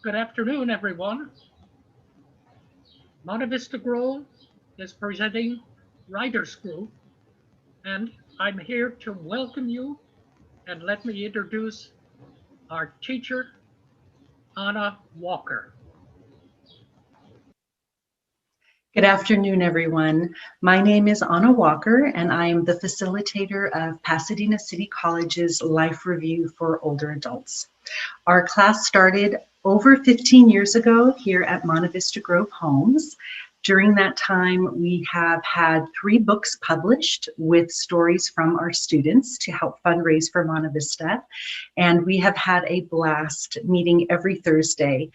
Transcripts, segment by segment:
Good afternoon, everyone. Monte Vista Grove is presenting Writers Group, and I'm here to welcome you and let me introduce our teacher, Anna Walker. Good afternoon, everyone. My name is Anna Walker, and I am the facilitator of Pasadena City College's Life Review for Older Adults. Our class started over 15 years ago here at Monte Vista Grove Homes. During that time, we have had 3 books published with stories from our students to help fundraise for Monte Vista. And we have had a blast meeting every Thursday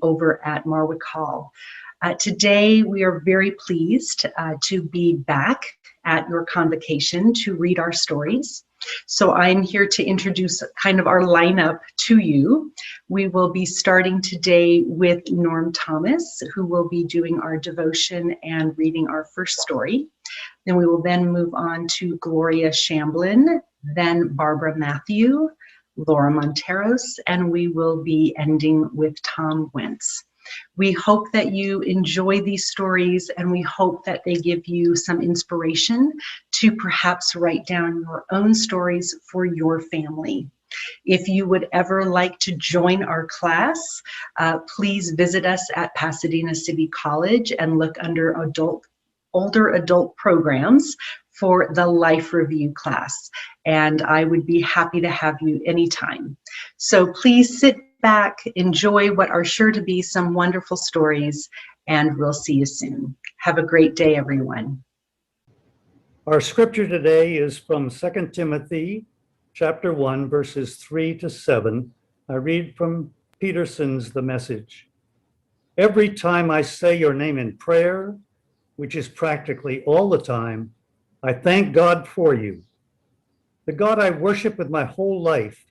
over at Marwick Hall. Today, we are very pleased to be back at your convocation to read our stories. So I'm here to introduce kind of our lineup to you. We will be starting today with Norm Thomas, who will be doing our devotion and reading our first story. Then we will then move on to Gloria Shamblin, then Barbaramathieu, Laura Monteros, and we will be ending with Tom Wentz. We hope that you enjoy these stories, and we hope that they give you some inspiration to perhaps write down your own stories for your family. If you would ever like to join our class, please visit us at Pasadena City College and look under older adult programs for the Life Review class. And I would be happy to have you anytime. So please sit back, enjoy what are sure to be some wonderful stories, and we'll see you soon. Have a great day, everyone. Our scripture today is from 2 Timothy chapter 1, verses 3 to 7. I read from Peterson's The Message. Every time I say your name in prayer, which is practically all the time, I thank God for you, the God I worship with my whole life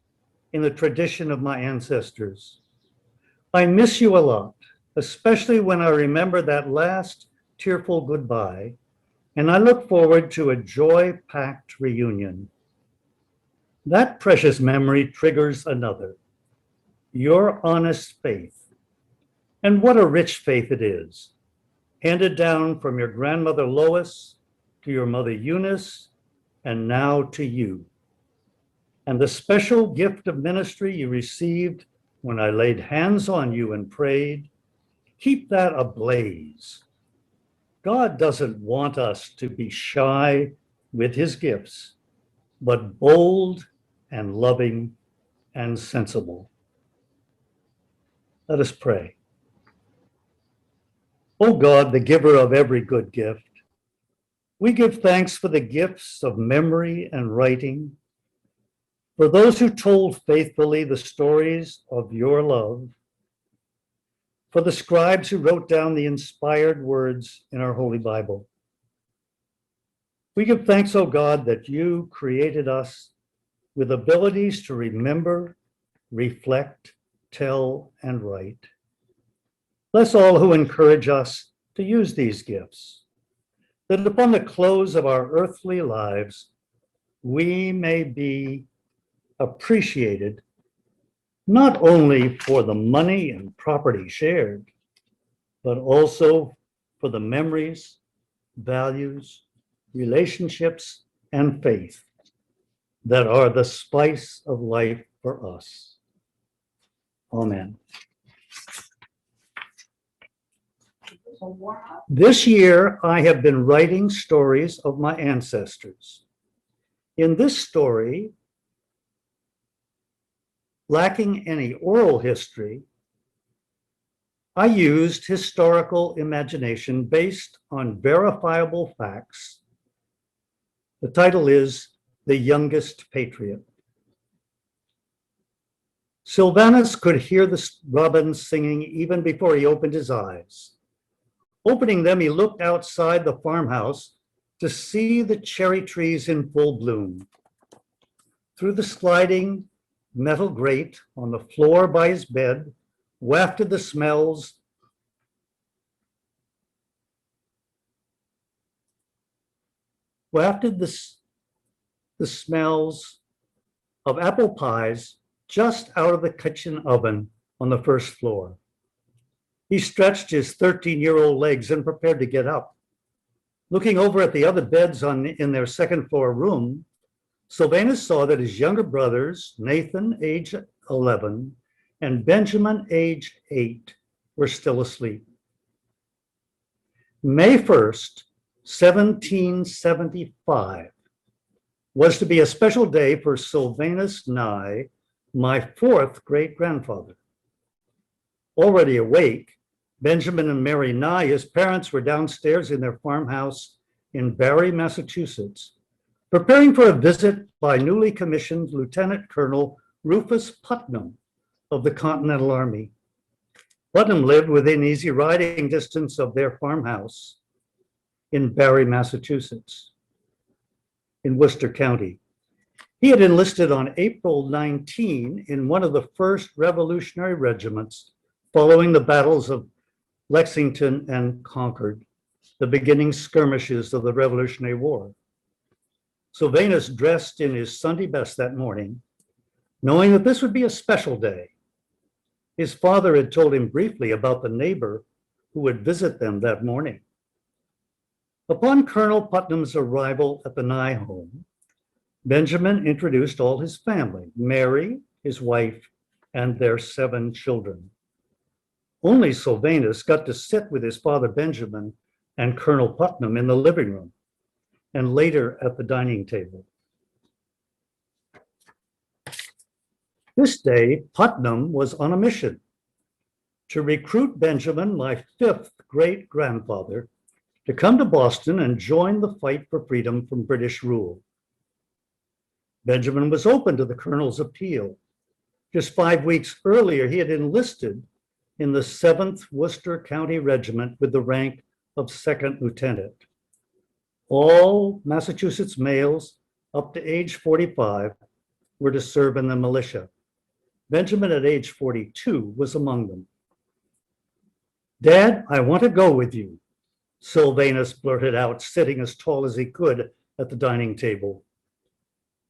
in the tradition of my ancestors. I miss you a lot, especially when I remember that last tearful goodbye, and I look forward to a joy-packed reunion. That precious memory triggers another, your honest faith. And what a rich faith it is, handed down from your grandmother Lois to your mother Eunice, and now to you. And the special gift of ministry you received when I laid hands on you and prayed, keep that ablaze. God doesn't want us to be shy with his gifts, but bold and loving and sensible. Let us pray. O God, the giver of every good gift, we give thanks for the gifts of memory and writing, for those who told faithfully the stories of your love, for the scribes who wrote down the inspired words in our Holy Bible. We give thanks, O God, that you created us with abilities to remember, reflect, tell, and write. Bless all who encourage us to use these gifts, that upon the close of our earthly lives, we may be appreciated not only for the money and property shared, but also for the memories, values, relationships, and faith that are the spice of life for us. Amen. This year, I have been writing stories of my ancestors. In this story, lacking any oral history, I used historical imagination based on verifiable facts. The title is The Youngest Patriot. Sylvanus could hear the robins singing even before he opened his eyes. Opening them, he looked outside the farmhouse to see the cherry trees in full bloom. Through the sliding metal grate on the floor by his bed wafted the smells of apple pies just out of the kitchen oven on the first floor. He stretched his 13-year-old legs and prepared to get up. Looking over at the other beds in their second floor room, Sylvanus saw that his younger brothers, Nathan, age 11, and Benjamin, age 8, were still asleep. May 1st, 1775, was to be a special day for Sylvanus Nye, my fourth great-grandfather. Already awake, Benjamin and Mary Nye, his parents, were downstairs in their farmhouse in Barre, Massachusetts, preparing for a visit by newly commissioned Lieutenant Colonel Rufus Putnam of the Continental Army. Putnam lived within easy riding distance of their farmhouse in Barre, Massachusetts, in Worcester County. He had enlisted on April 19 in one of the first Revolutionary regiments following the battles of Lexington and Concord, the beginning skirmishes of the Revolutionary War. Sylvanus dressed in his Sunday best that morning, knowing that this would be a special day. His father had told him briefly about the neighbor who would visit them that morning. Upon Colonel Putnam's arrival at the Nye home, Benjamin introduced all his family, Mary, his wife, and their 7 children. Only Sylvanus got to sit with his father Benjamin and Colonel Putnam in the living room, and later at the dining table. This day, Putnam was on a mission to recruit Benjamin, my 5th great-grandfather, to come to Boston and join the fight for freedom from British rule. Benjamin was open to the colonel's appeal. Just 5 weeks earlier, he had enlisted in the 7th Worcester County Regiment with the rank of 2nd lieutenant. All Massachusetts males up to age 45 were to serve in the militia. Benjamin, at age 42, was among them. "Dad, I want to go with you," Sylvanus blurted out, sitting as tall as he could at the dining table.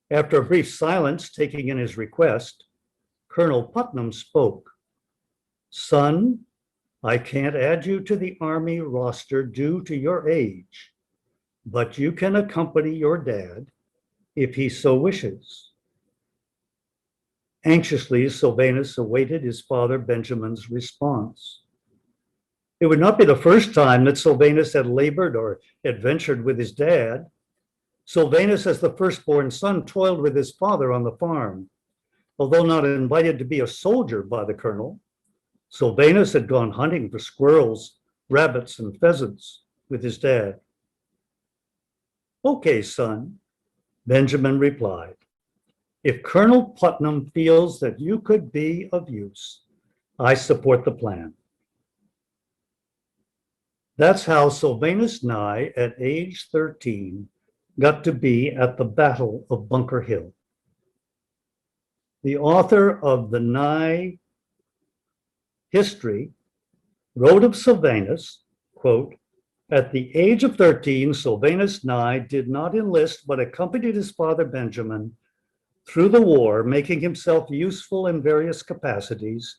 After a brief silence, taking in his request, Colonel Putnam spoke. "Son, I can't add you to the Army roster due to your age, but you can accompany your dad if he so wishes." Anxiously, Sylvanus awaited his father Benjamin's response. It would not be the first time that Sylvanus had labored or adventured with his dad. Sylvanus, as the firstborn son, toiled with his father on the farm. Although not invited to be a soldier by the colonel, Sylvanus had gone hunting for squirrels, rabbits, and pheasants with his dad. "Okay, son," Benjamin replied. "If Colonel Putnam feels that you could be of use, I support the plan." That's how Sylvanus Nye, at age 13, got to be at the Battle of Bunker Hill. The author of the Nye history wrote of Sylvanus, quote, "At the age of 13, Sylvanus Nye did not enlist, but accompanied his father Benjamin through the war, making himself useful in various capacities.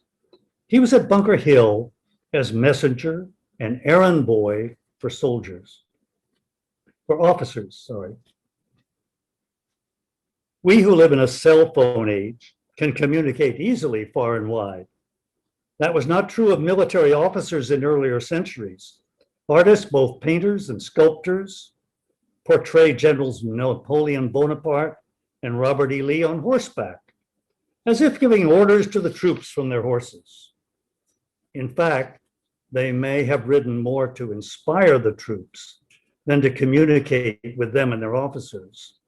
He was at Bunker Hill as messenger and errand boy for officers. We who live in a cell phone age can communicate easily far and wide. That was not true of military officers in earlier centuries. Artists, both painters and sculptors, portray Generals Napoleon Bonaparte and Robert E. Lee on horseback, as if giving orders to the troops from their horses. In fact, they may have ridden more to inspire the troops than to communicate with them and their officers.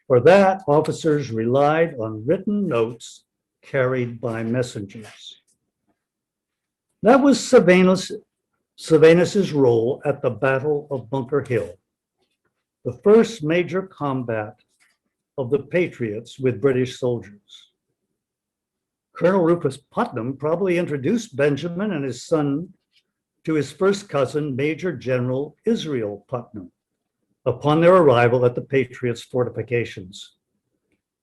For that, officers relied on written notes carried by messengers. That was Sylvanus's role at the Battle of Bunker Hill, the first major combat of the Patriots with British soldiers. Colonel Rufus Putnam probably introduced Benjamin and his son to his first cousin, Major General Israel Putnam, upon their arrival at the Patriots' fortifications.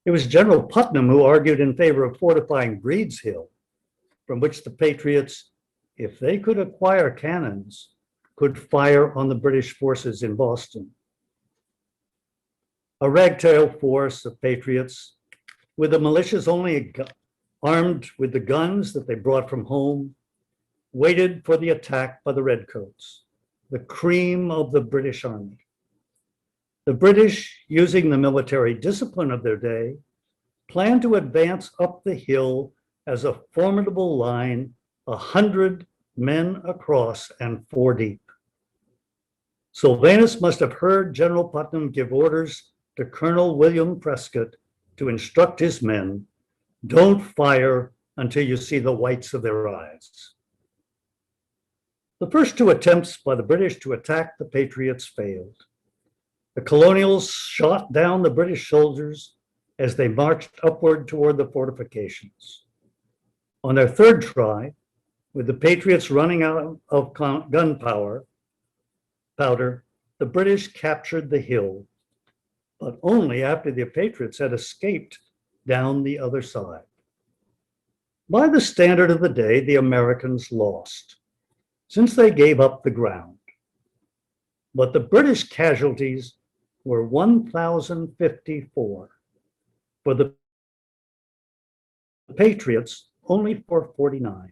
It was General Putnam who argued in favor of fortifying Breed's Hill, from which the Patriots, if they could acquire cannons, could fire on the British forces in Boston. A ragtail force of Patriots, with the militias only armed with the guns that they brought from home, waited for the attack by the Redcoats, the cream of the British Army. The British, using the military discipline of their day, planned to advance up the hill as a formidable line, 100 men across and 4 deep. Sylvanus must have heard General Putnam give orders to Colonel William Prescott to instruct his men, don't fire until you see the whites of their eyes. The first 2 attempts by the British to attack the Patriots failed. The colonials shot down the British soldiers as they marched upward toward the fortifications. On their 3rd try, with the Patriots running out of gunpowder, the British captured the hill, but only after the Patriots had escaped down the other side. By the standard of the day, the Americans lost, since they gave up the ground. But the British casualties were 1,054. For the Patriots, only 449.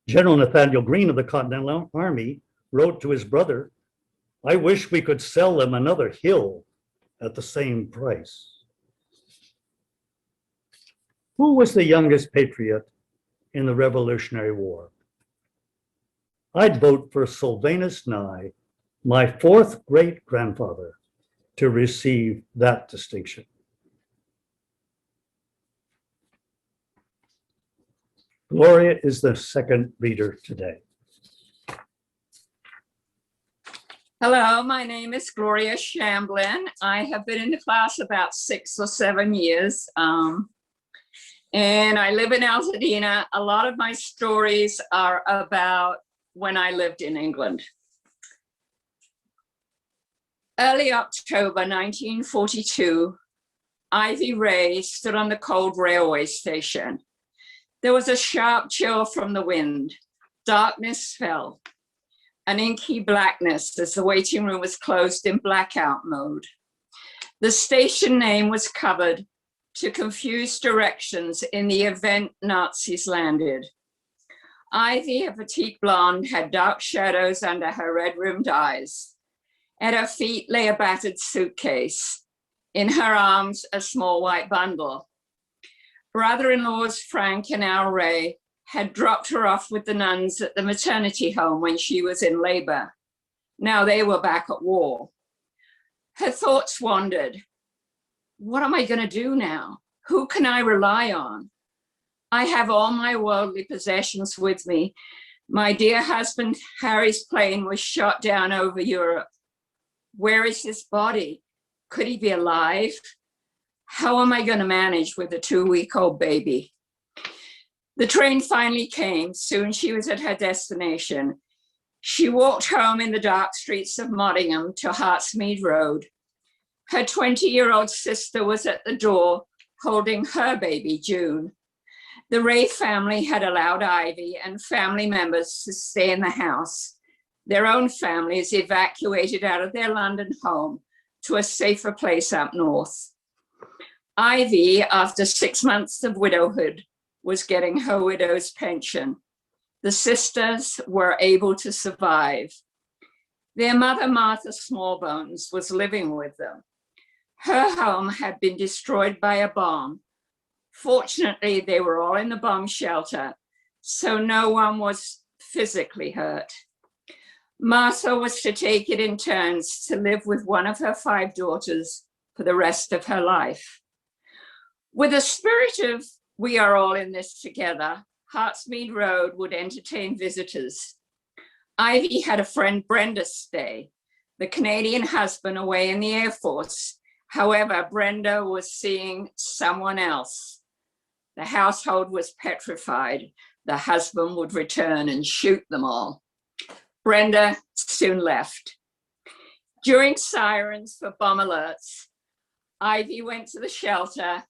General Nathaniel Greene of the Continental Army wrote to his brother, "I wish we could sell them another hill at the same price." Who was the youngest patriot in the Revolutionary War? I'd vote for Sylvanus Nye, my 4th great-grandfather, to receive that distinction. Gloria is the second reader today. Hello, my name is Gloria Shamblin. I have been in the class about 6 or 7 years, and I live in Altadena. A lot of my stories are about when I lived in England. Early October 1942, Ivy Ray stood on the cold railway station. There was a sharp chill from the wind. Darkness fell, an inky blackness as the waiting room was closed in blackout mode. The station name was covered to confuse directions in the event Nazis landed. Ivy, a petite blonde, had dark shadows under her red-rimmed eyes. At her feet lay a battered suitcase. In her arms, a small white bundle. Brother-in-laws Frank and Al Ray had dropped her off with the nuns at the maternity home when she was in labor. Now they were back at war. Her thoughts wandered. What am I going to do now? Who can I rely on? I have all my worldly possessions with me. My dear husband, Harry's plane was shot down over Europe. Where is his body? Could he be alive? How am I going to manage with a 2-week-old baby? The train finally came. Soon she was at her destination. She walked home in the dark streets of Nottingham to Hartsmead Road. Her 20-year-old sister was at the door holding her baby, June. The Ray family had allowed Ivy and family members to stay in the house. Their own families evacuated out of their London home to a safer place up north. Ivy, after 6 months of widowhood, was getting her widow's pension. The sisters were able to survive. Their mother, Martha Smallbones, was living with them. Her home had been destroyed by a bomb. Fortunately, they were all in the bomb shelter, so no one was physically hurt. Martha was to take it in turns to live with one of her 5 daughters for the rest of her life. With a spirit of "we are all in this together," Hartsmead Road would entertain visitors. Ivy had a friend, Brenda, stay, the Canadian husband away in the Air Force. However, Brenda was seeing someone else. The household was petrified. The husband would return and shoot them all. Brenda soon left. During sirens for bomb alerts, Ivy went to the shelter,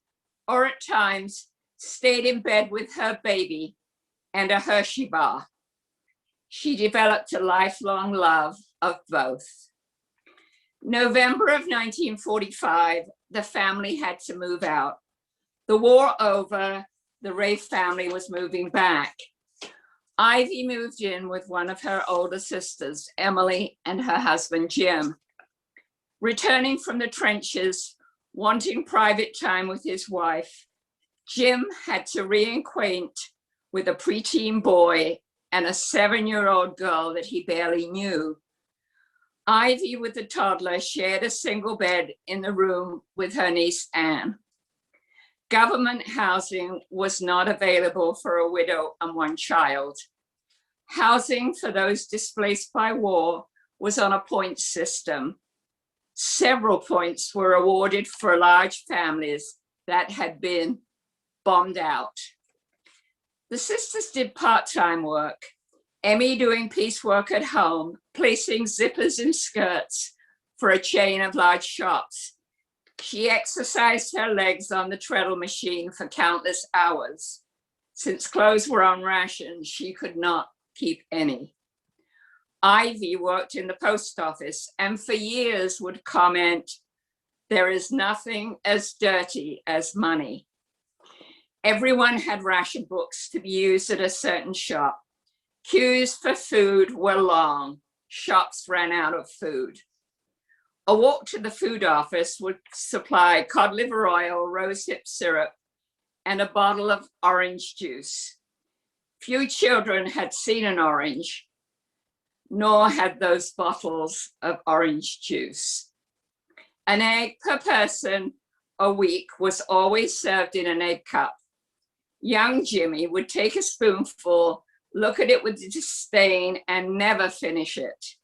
or at times stayed in bed with her baby, and a Hershey bar. She developed a lifelong love of both. November of 1945, the family had to move out. The war over, the Ray family was moving back. Ivy moved in with one of her older sisters, Emily, and her husband, Jim. Returning from the trenches, wanting private time with his wife, Jim had to reacquaint with a preteen boy and a 7-year-old girl that he barely knew. Ivy, with the toddler, shared a single bed in the room with her niece, Anne. Government housing was not available for a widow and one child. Housing for those displaced by war was on a point system. Several points were awarded for large families that had been bombed out. The sisters did part-time work, Emmy doing piecework at home, placing zippers in skirts for a chain of large shops. She exercised her legs on the treadle machine for countless hours. Since clothes were on ration, she could not keep any. Ivy worked in the post office and for years would comment, "There is nothing as dirty as money." Everyone had ration books to be used at a certain shop. Queues for food were long. Shops ran out of food. A walk to the food office would supply cod liver oil, rosehip syrup, and a bottle of orange juice. Few children had seen an orange, nor had those bottles of orange juice. An egg per person a week was always served in an egg cup. Young Jimmy would take a spoonful, look at it with disdain, and never finish it.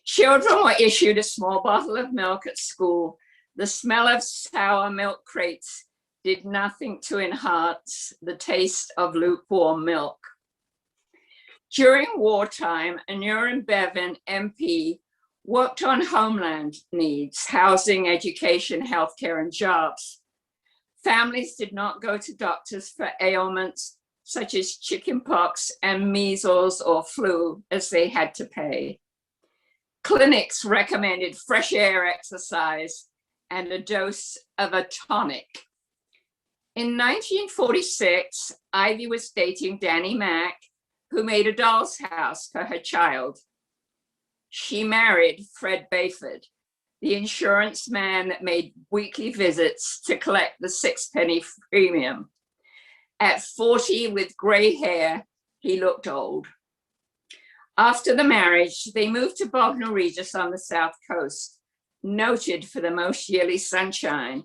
Children were issued a small bottle of milk at school. The smell of sour milk crates did nothing to enhance the taste of lukewarm milk. During wartime, Aneurin Bevan, MP, worked on homeland needs, housing, education, healthcare, and jobs. Families did not go to doctors for ailments such as chickenpox and measles or flu, as they had to pay. Clinics recommended fresh air exercise and a dose of a tonic. In 1946, Ivy was dating Danny Mack, who made a doll's house for her child. She married Fred Bayford, the insurance man that made weekly visits to collect the 6-penny premium. At 40 with gray hair, he looked old. After the marriage, they moved to Bognor Regis on the south coast, noted for the most yearly sunshine.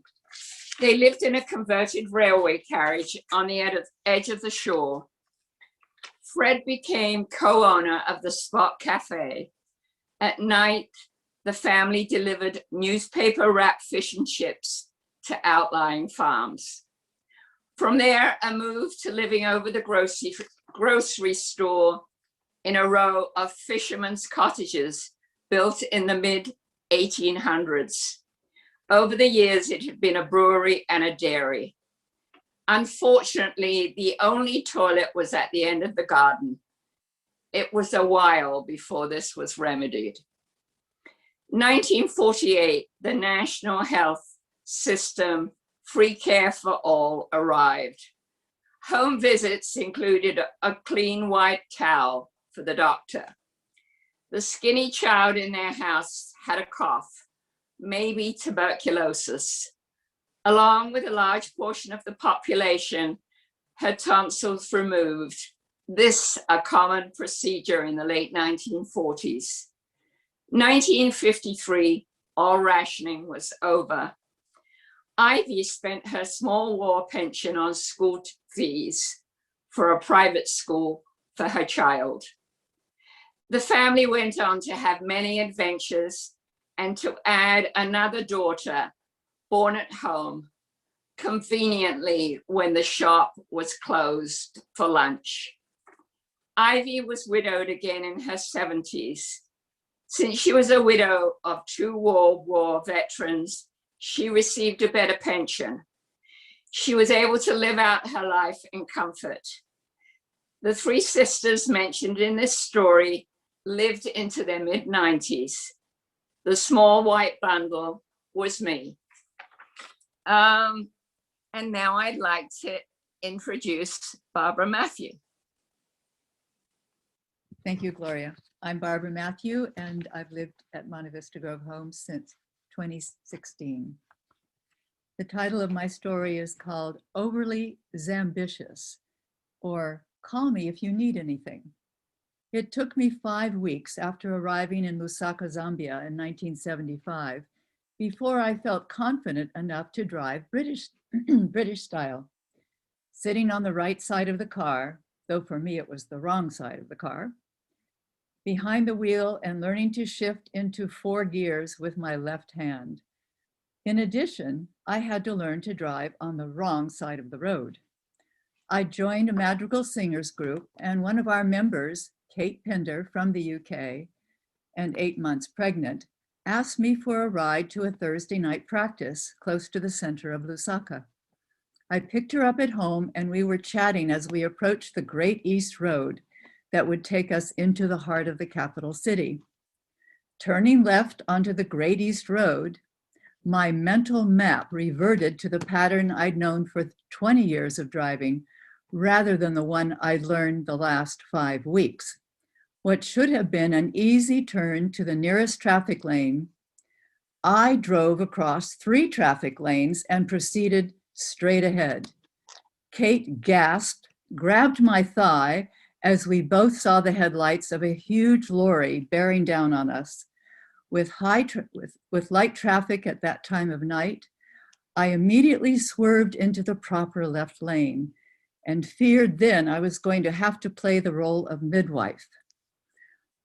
They lived in a converted railway carriage on the edge of the shore. Fred became co-owner of the Spot Cafe. At night, the family delivered newspaper-wrapped fish and chips to outlying farms. From there, a move to living over the grocery store in a row of fishermen's cottages built in the mid-1800s. Over the years, it had been a brewery and a dairy. Unfortunately, the only toilet was at the end of the garden. It was a while before this was remedied. 1948, the National Health System Free Care for All arrived. Home visits included a clean white towel for the doctor. The skinny child in their house had a cough, maybe tuberculosis. Along with a large portion of the population, her tonsils removed. This a common procedure in the late 1940s. 1953, all rationing was over. Ivy spent her small war pension on school fees for a private school for her child. The family went on to have many adventures and to add another daughter born at home, conveniently when the shop was closed for lunch. Ivy was widowed again in her 70s. Since she was a widow of 2 World War veterans, she received a better pension. She was able to live out her life in comfort. The three sisters mentioned in this story lived into their mid-90s. The small white bundle was me. And now I'd like to introduce Barbara Mathieu. Thank you, Gloria. I'm Barbara Mathieu, and I've lived at Monte Vista Grove Homes since 2016. The title of my story is called Overly Zambitious, or Call Me If You Need Anything. It took me 5 weeks after arriving in Lusaka, Zambia in 1975 before I felt confident enough to drive British style. Sitting on the right side of the car, though for me it was the wrong side of the car, behind the wheel and learning to shift into 4 gears with my left hand. In addition, I had to learn to drive on the wrong side of the road. I joined a madrigal singers group, and one of our members, Kate Pender from the UK, and 8 months pregnant, asked me for a ride to a Thursday night practice close to the center of Lusaka. I picked her up at home, and we were chatting as we approached the Great East Road that would take us into the heart of the capital city. Turning left onto the Great East Road, my mental map reverted to the pattern I'd known for 20 years of driving, rather than the one I'd learned the last 5 weeks. What should have been an easy turn to the nearest traffic lane, I drove across 3 traffic lanes and proceeded straight ahead. Kate gasped, grabbed my thigh as we both saw the headlights of a huge lorry bearing down on us. With light traffic at that time of night, I immediately swerved into the proper left lane and feared then I was going to have to play the role of midwife.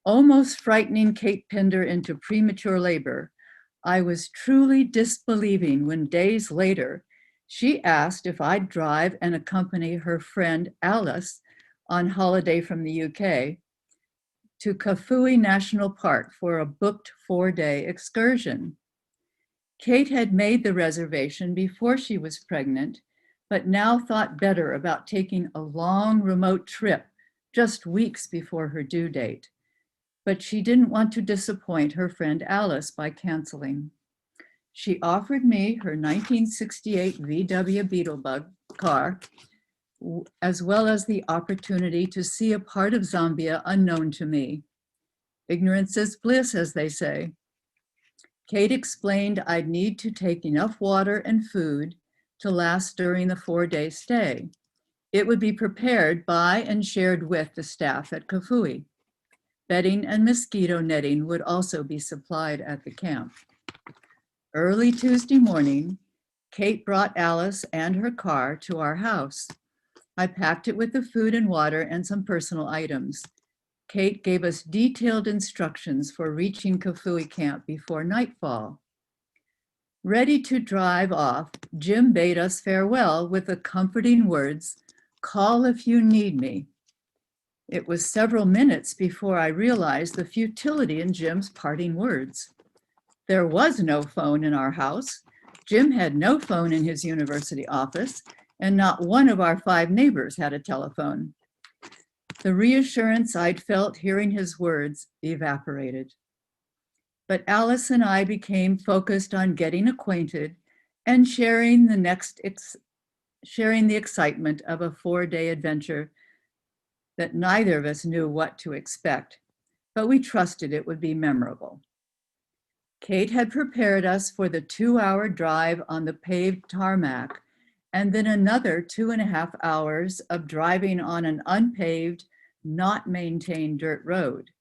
Almost frightening Kate Pender into premature labor, I was truly disbelieving when days later, she asked if I'd drive and accompany her friend Alice on holiday from the UK to Kafue National Park for a booked 4-day excursion. Kate had made the reservation before she was pregnant, but now thought better about taking a long remote trip just weeks before her due date. But she didn't want to disappoint her friend Alice by canceling. She offered me her 1968 VW Beetlebug car, as well as the opportunity to see a part of Zambia unknown to me. Ignorance is bliss, as they say. Kate explained I'd need to take enough water and food to last during the 4-day stay. It would be prepared by and shared with the staff at Kafue. Bedding and mosquito netting would also be supplied at the camp. Early Tuesday morning, Kate brought Alice and her car to our house. I packed it with the food and water and some personal items. Kate gave us detailed instructions for reaching Kafue camp before nightfall. Ready to drive off, Jim bade us farewell with the comforting words, "Call if you need me." It was several minutes before I realized the futility in Jim's parting words. There was no phone in our house. Jim had no phone in his university office, and not one of our 5 neighbors had a telephone. The reassurance I'd felt hearing his words evaporated. But Alice and I became focused on getting acquainted and sharing the excitement of a 4-day adventure that neither of us knew what to expect, but we trusted it would be memorable. Kate had prepared us for the 2-hour drive on the paved tarmac, and then another 2.5 hours of driving on an unpaved, not maintained dirt road.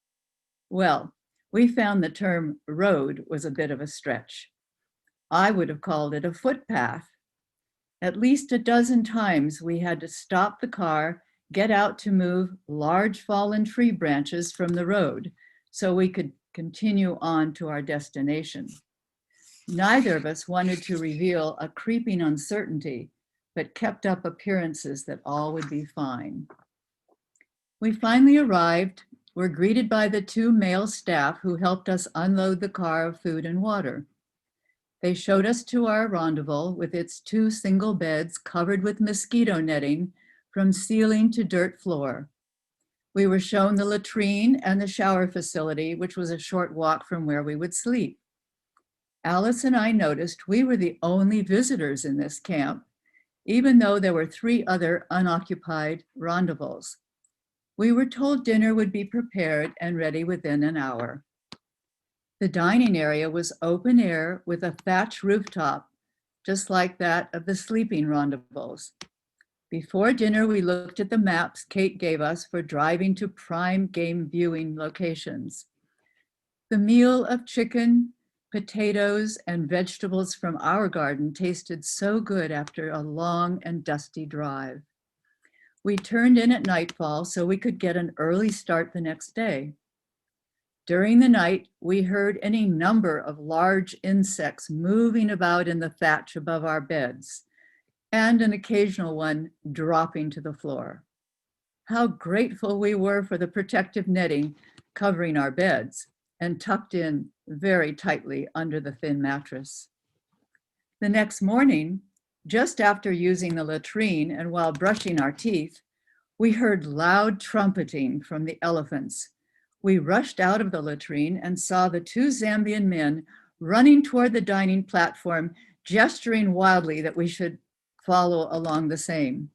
Well, we found the term road was a bit of a stretch. I would have called it a footpath. At least a dozen times we had to stop the car, get out to move large fallen tree branches from the road so we could continue on to our destination. Neither of us wanted to reveal a creeping uncertainty, but kept up appearances that all would be fine. We finally arrived, were greeted by the 2 male staff who helped us unload the car of food and water. They showed us to our rendezvous with its 2 single beds covered with mosquito netting from ceiling to dirt floor. We were shown the latrine and the shower facility, which was a short walk from where we would sleep. Alice and I noticed we were the only visitors in this camp, even though there were 3 other unoccupied rendezvous. We were told dinner would be prepared and ready within an hour. The dining area was open air with a thatch rooftop, just like that of the sleeping rendezvous. Before dinner, we looked at the maps Kate gave us for driving to prime game viewing locations. The meal of chicken, potatoes, and vegetables from our garden tasted so good after a long and dusty drive. We turned in at nightfall so we could get an early start the next day. During the night, we heard any number of large insects moving about in the thatch above our beds, and an occasional one dropping to the floor. How grateful we were for the protective netting covering our beds and tucked in very tightly under the thin mattress. The next morning, just after using the latrine and while brushing our teeth, we heard loud trumpeting from the elephants. We rushed out of the latrine and saw the 2 Zambian men running toward the dining platform, gesturing wildly that we should follow along the same.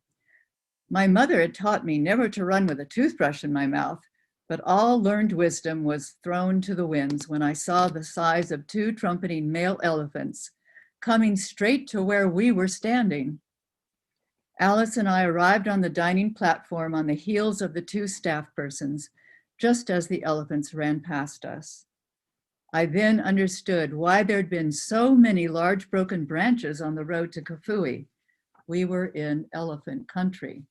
My mother had taught me never to run with a toothbrush in my mouth, but all learned wisdom was thrown to the winds when I saw the size of 2 trumpeting male elephants coming straight to where we were standing. Alice and I arrived on the dining platform on the heels of the 2 staff persons, just as the elephants ran past us. I then understood why there'd been so many large broken branches on the road to Kafue. We were in elephant country.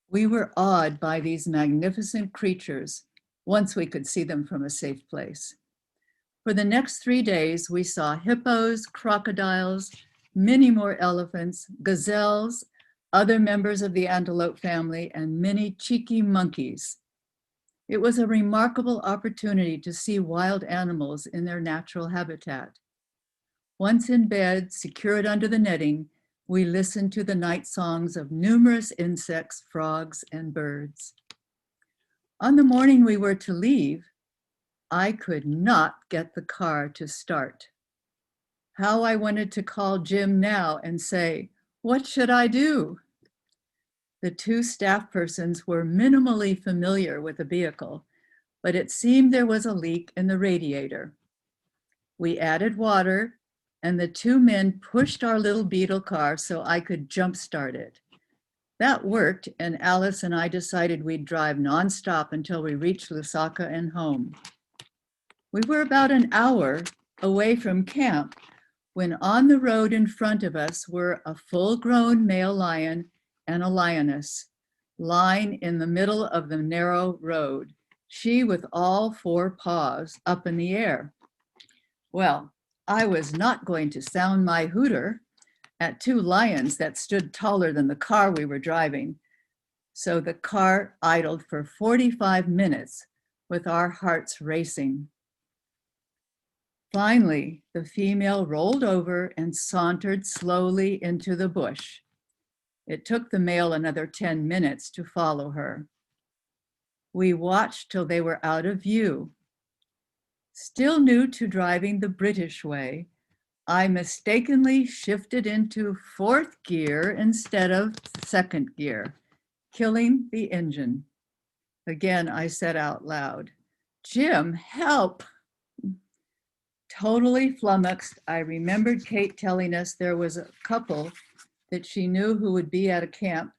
We were awed by these magnificent creatures once we could see them from a safe place. For the next 3 days, we saw hippos, crocodiles, many more elephants, gazelles, other members of the antelope family, and many cheeky monkeys. It was a remarkable opportunity to see wild animals in their natural habitat. Once in bed, secured under the netting, we listened to the night songs of numerous insects, frogs, and birds. On the morning we were to leave, I could not get the car to start. How I wanted to call Jim now and say, "What should I do?" The 2 staff persons were minimally familiar with the vehicle, but it seemed there was a leak in the radiator. We added water, and the 2 men pushed our little Beetle car so I could jumpstart it. That worked, and Alice and I decided we'd drive nonstop until we reached Lusaka and home. We were about an hour away from camp when on the road in front of us were a full-grown male lion and a lioness lying in the middle of the narrow road, she with all 4 paws up in the air. Well, I was not going to sound my hooter at 2 lions that stood taller than the car we were driving. So the car idled for 45 minutes with our hearts racing. Finally, the female rolled over and sauntered slowly into the bush. It took the male another 10 minutes to follow her. We watched till they were out of view. Still new to driving the British way, I mistakenly shifted into 4th gear instead of 2nd gear, killing the engine. Again, I said out loud, "Jim, help!" Totally flummoxed, I remembered Kate telling us there was a couple that she knew who would be at a camp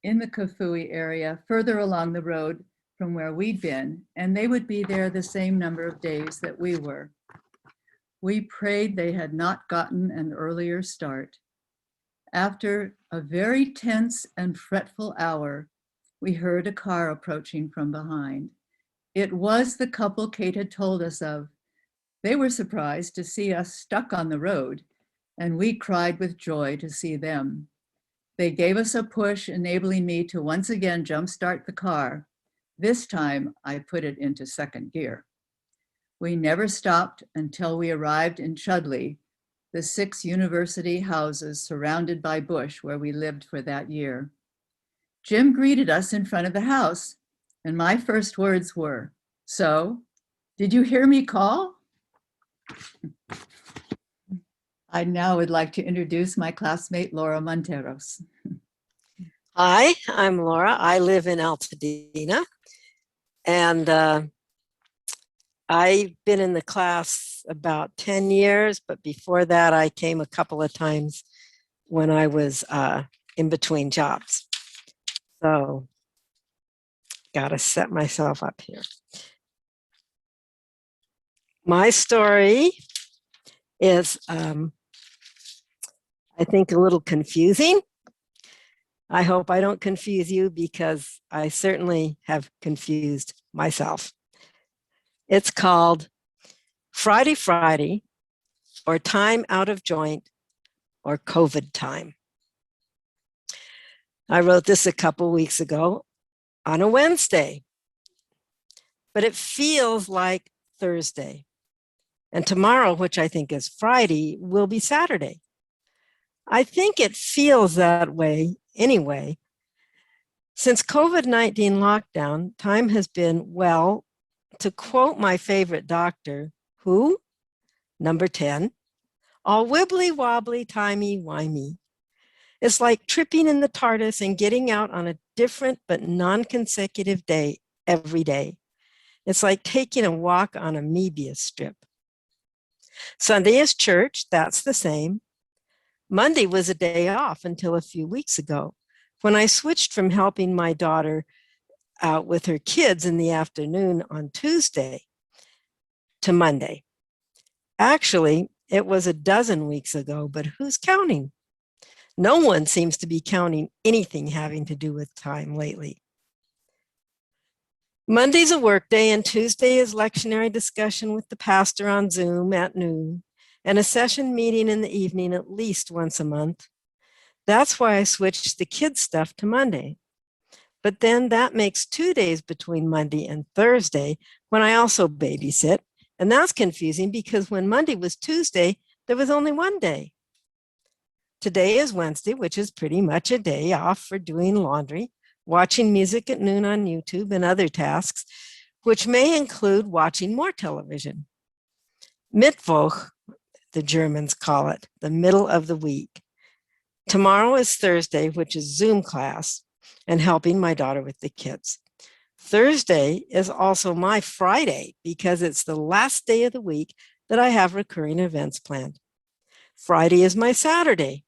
in the Kafue area further along the road from where we'd been, and they would be there the same number of days that we were. We prayed they had not gotten an earlier start. After a very tense and fretful hour, we heard a car approaching from behind. It was the couple Kate had told us of. They were surprised to see us stuck on the road, and we cried with joy to see them. They gave us a push, enabling me to once again jumpstart the car. This time, I put it into 2nd gear. We never stopped until we arrived in Chudley, the 6 university houses surrounded by bush where we lived for that year. Jim greeted us in front of the house, and my first words were, "So, did you hear me call?" I now would like to introduce my classmate, Laura Monteros. Hi, I'm Laura. I live in Altadena, and I've been in the class about 10 years, but before that, I came a couple of times when I was in between jobs. So, gotta set myself up here. My story is, I think, a little confusing. I hope I don't confuse you because I certainly have confused myself. It's called Friday Friday, or Time Out of Joint, or COVID Time. I wrote this a couple weeks ago on a Wednesday, but it feels like Thursday. And tomorrow, which I think is Friday, will be Saturday. I think it feels that way anyway. Since COVID-19 lockdown, time has been, well, to quote my favorite doctor, who? Number 10, all wibbly wobbly, timey wimey. It's like tripping in the TARDIS and getting out on a different but non-consecutive day every day. It's like taking a walk on a Mobius strip. Sunday is church, that's the same. Monday was a day off until a few weeks ago, when I switched from helping my daughter out with her kids in the afternoon on Tuesday to Monday. Actually, it was a dozen weeks ago, but who's counting? No one seems to be counting anything having to do with time lately. Monday's a work day, and Tuesday is lectionary discussion with the pastor on Zoom at noon, and a session meeting in the evening at least once a month. That's why I switched the kids' stuff to Monday. But then that makes 2 days between Monday and Thursday, when I also babysit, and that's confusing because when Monday was Tuesday, there was only one day. Today is Wednesday, which is pretty much a day off for doing laundry, watching music at noon on YouTube, and other tasks, which may include watching more television. Mittwoch, the Germans call it, the middle of the week. Tomorrow is Thursday, which is Zoom class, and helping my daughter with the kids. Thursday is also my Friday because it's the last day of the week that I have recurring events planned. Friday is my Saturday.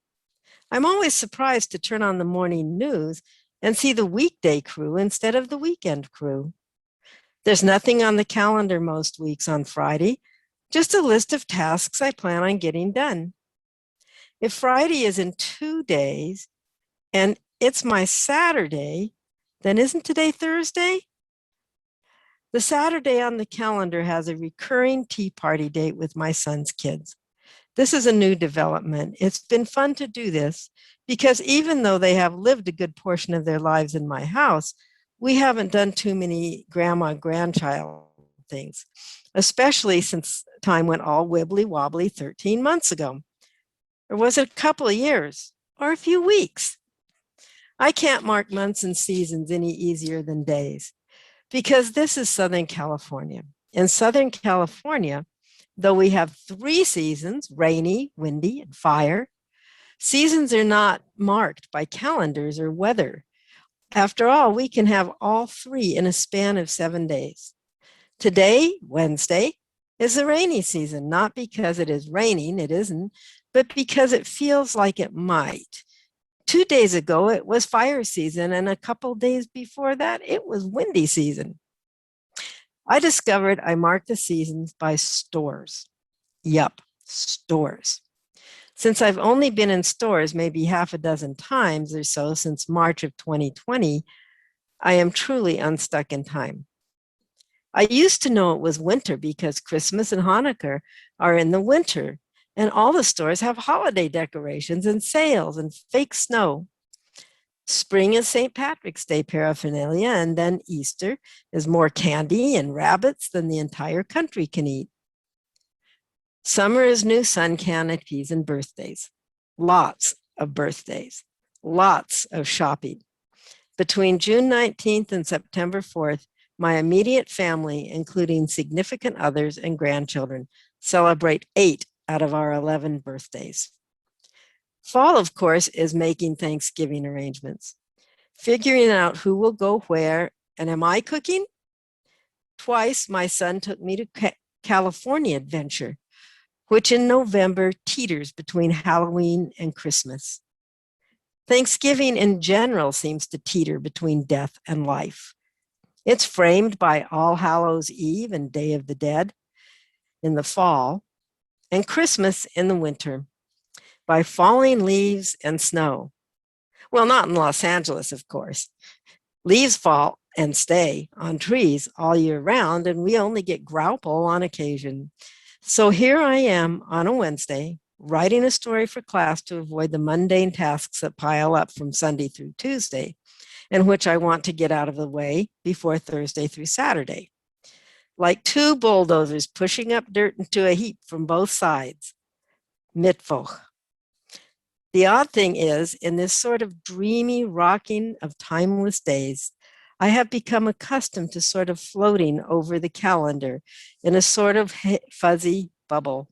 I'm always surprised to turn on the morning news and see the weekday crew instead of the weekend crew. There's nothing on the calendar most weeks on Friday, just a list of tasks I plan on getting done. If Friday is in 2 days and it's my Saturday, then isn't today Thursday? The Saturday on the calendar has a recurring tea party date with my son's kids. This is a new development. It's been fun to do this because even though they have lived a good portion of their lives in my house, we haven't done too many grandma-grandchild things, especially since time went all wibbly-wobbly 13 months ago. Or was it a couple of years or a few weeks? I can't mark months and seasons any easier than days because this is Southern California. In Southern California, though we have 3 seasons, rainy, windy, and fire, seasons are not marked by calendars or weather. After all, we can have all 3 in a span of 7 days. Today, Wednesday, is the rainy season, not because it is raining, it isn't, but because it feels like it might. 2 days ago, it was fire season, and a couple days before that, it was windy season. I discovered I mark the seasons by stores. Yup, stores. Since I've only been in stores maybe half a dozen times or so since March of 2020, I am truly unstuck in time. I used to know it was winter because Christmas and Hanukkah are in the winter, and all the stores have holiday decorations and sales and fake snow. Spring is St. Patrick's Day paraphernalia, and then Easter is more candy and rabbits than the entire country can eat. Summer is new sun canopies and birthdays. Lots of birthdays. Lots of shopping. Between June 19th and September 4th, my immediate family, including significant others and grandchildren, celebrate 8 out of our 11 birthdays. Fall, of course, is making Thanksgiving arrangements, figuring out who will go where, and am I cooking? Twice, my son took me to California Adventure, which in November teeters between Halloween and Christmas. Thanksgiving in general seems to teeter between death and life. It's framed by All Hallows Eve and Day of the Dead in the fall, and Christmas in the winter by falling leaves and snow. Well, not in Los Angeles, of course. Leaves fall and stay on trees all year round, and we only get grauple on occasion. So here I am on a Wednesday, writing a story for class to avoid the mundane tasks that pile up from Sunday through Tuesday, and which I want to get out of the way before Thursday through Saturday. Like two bulldozers pushing up dirt into a heap from both sides. Mittwoch. The odd thing is, in this sort of dreamy rocking of timeless days, I have become accustomed to sort of floating over the calendar in a sort of fuzzy bubble.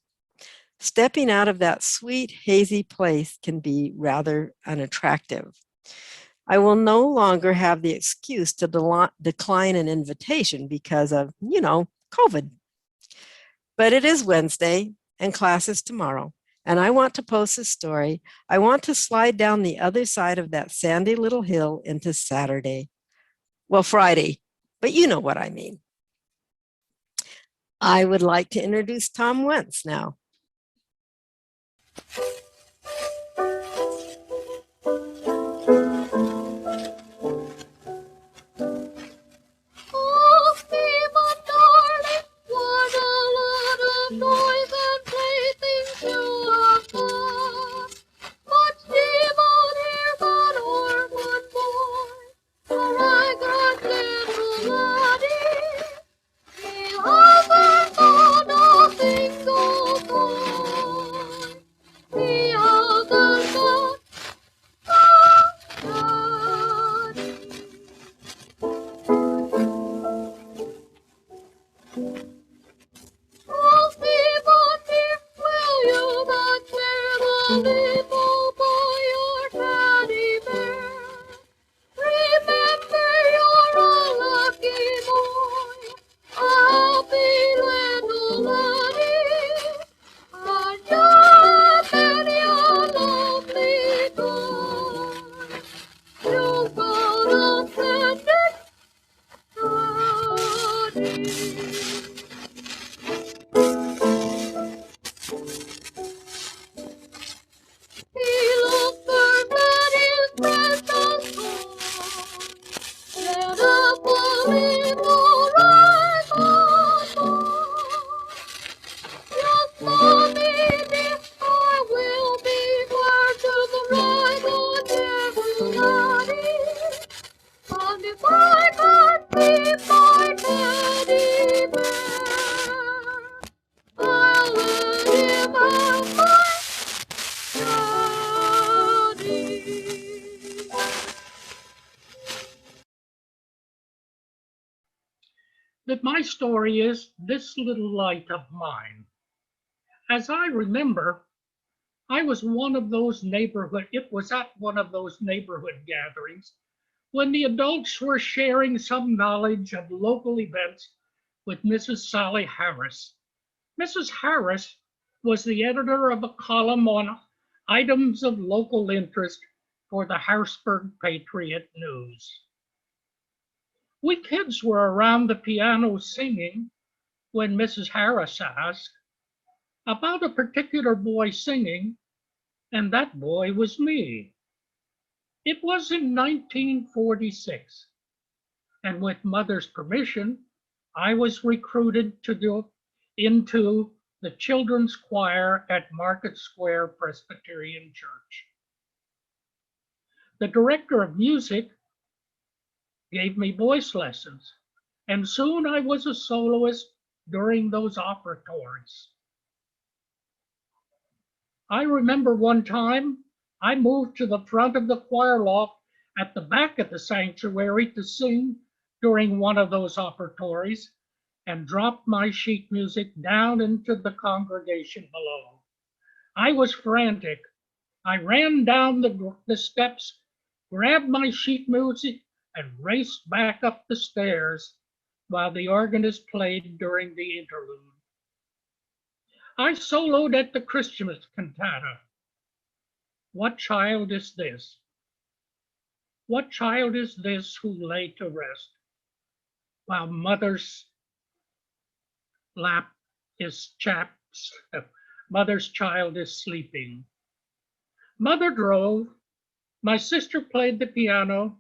Stepping out of that sweet, hazy place can be rather unattractive. I will no longer have the excuse to decline an invitation because of, COVID. But it is Wednesday and class is tomorrow, and I want to post this story. I want to slide down the other side of that sandy little hill into Saturday. Well, Friday, but you know what I mean. I would like to introduce Tom Wentz now. That my story is This Little Light of Mine. As I remember, it was at one of those neighborhood gatherings when the adults were sharing some knowledge of local events with Mrs. Sally Harris. Mrs. Harris was the editor of a column on items of local interest for the Harrisburg Patriot News. We kids were around the piano singing when Mrs. Harris asked about a particular boy singing, and that boy was me. It was in 1946, and with Mother's permission, I was recruited into the children's choir at Market Square Presbyterian Church. The director of music gave me voice lessons, and soon I was a soloist during those offertories. I remember one time I moved to the front of the choir loft at the back of the sanctuary to sing during one of those offertories and dropped my sheet music down into the congregation below. I was frantic. I ran down the steps, grabbed my sheet music, and raced back up the stairs while the organist played during the interlude. I soloed at the Christmas cantata. What child is this? What child is this who lay to rest while mother's lap is chaps, mother's child is sleeping? Mother drove, my sister played the piano,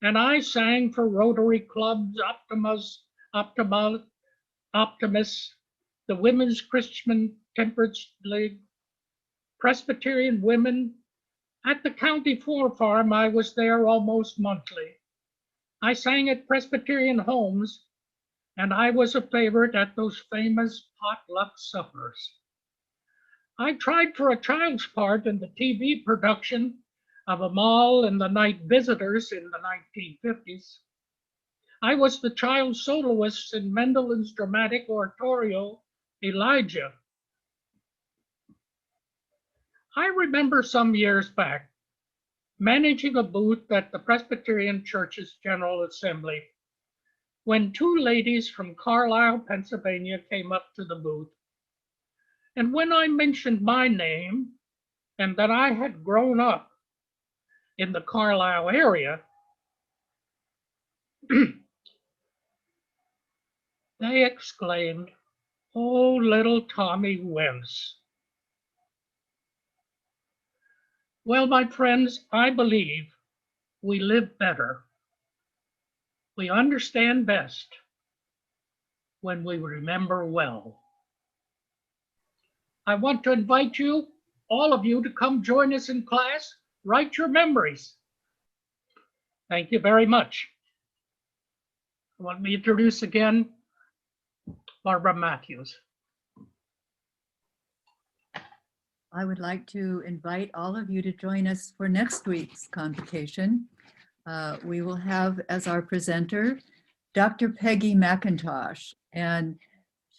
and I sang for Rotary Clubs, Optimus, the Women's Christian Temperance League, Presbyterian Women. At the county floor farm, I was there almost monthly. I sang at Presbyterian homes, and I was a favorite at those famous potluck suppers. I tried for a child's part in the TV production of Amal and the Night Visitors in the 1950s. I was the child soloist in Mendelin's dramatic oratorio, Elijah. I remember some years back managing a booth at the Presbyterian Church's General Assembly when two ladies from Carlisle, Pennsylvania came up to the booth. And when I mentioned my name and that I had grown up in the Carlisle area, they exclaimed, "Oh, little Tommy Wentz." Well, my friends, I believe we live better. We understand best when we remember well. I want to invite you, all of you, to come join us in class. Write your memories. Thank you very much. Let me introduce again Barbara Matthews. I would like to invite all of you to join us for next week's convocation. We will have as our presenter, Dr. Peggy McIntosh, and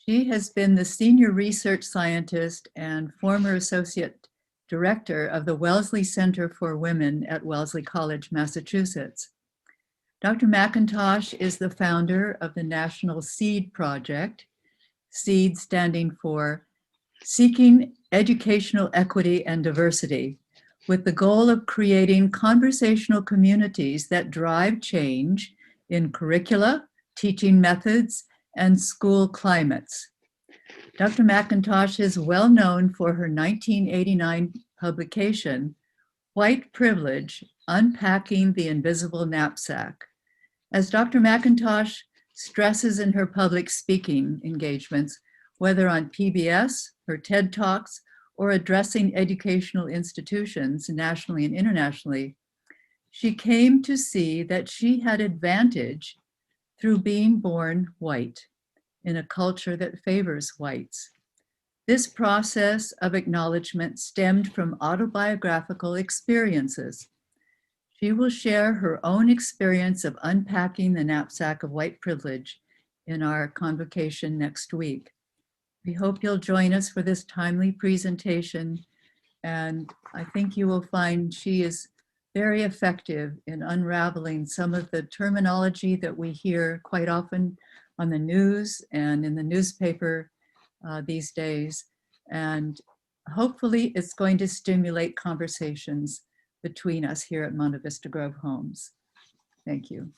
she has been the senior research scientist and former associate director of the Wellesley Center for Women at Wellesley College, Massachusetts. Dr. McIntosh is the founder of the National SEED Project, SEED standing for Seeking Educational Equity and Diversity, with the goal of creating conversational communities that drive change in curricula, teaching methods, and school climates. Dr. McIntosh is well known for her 1989 publication, White Privilege, Unpacking the Invisible Knapsack. As Dr. McIntosh stresses in her public speaking engagements, whether on PBS, her TED Talks, or addressing educational institutions nationally and internationally, she came to see that she had advantage through being born white in a culture that favors whites. This process of acknowledgement stemmed from autobiographical experiences. She will share her own experience of unpacking the knapsack of white privilege in our convocation next week. We hope you'll join us for this timely presentation, and I think you will find she is very effective in unraveling some of the terminology that we hear quite often on the news and in the newspaper these days. And hopefully it's going to stimulate conversations between us here at Monte Vista Grove Homes. Thank you.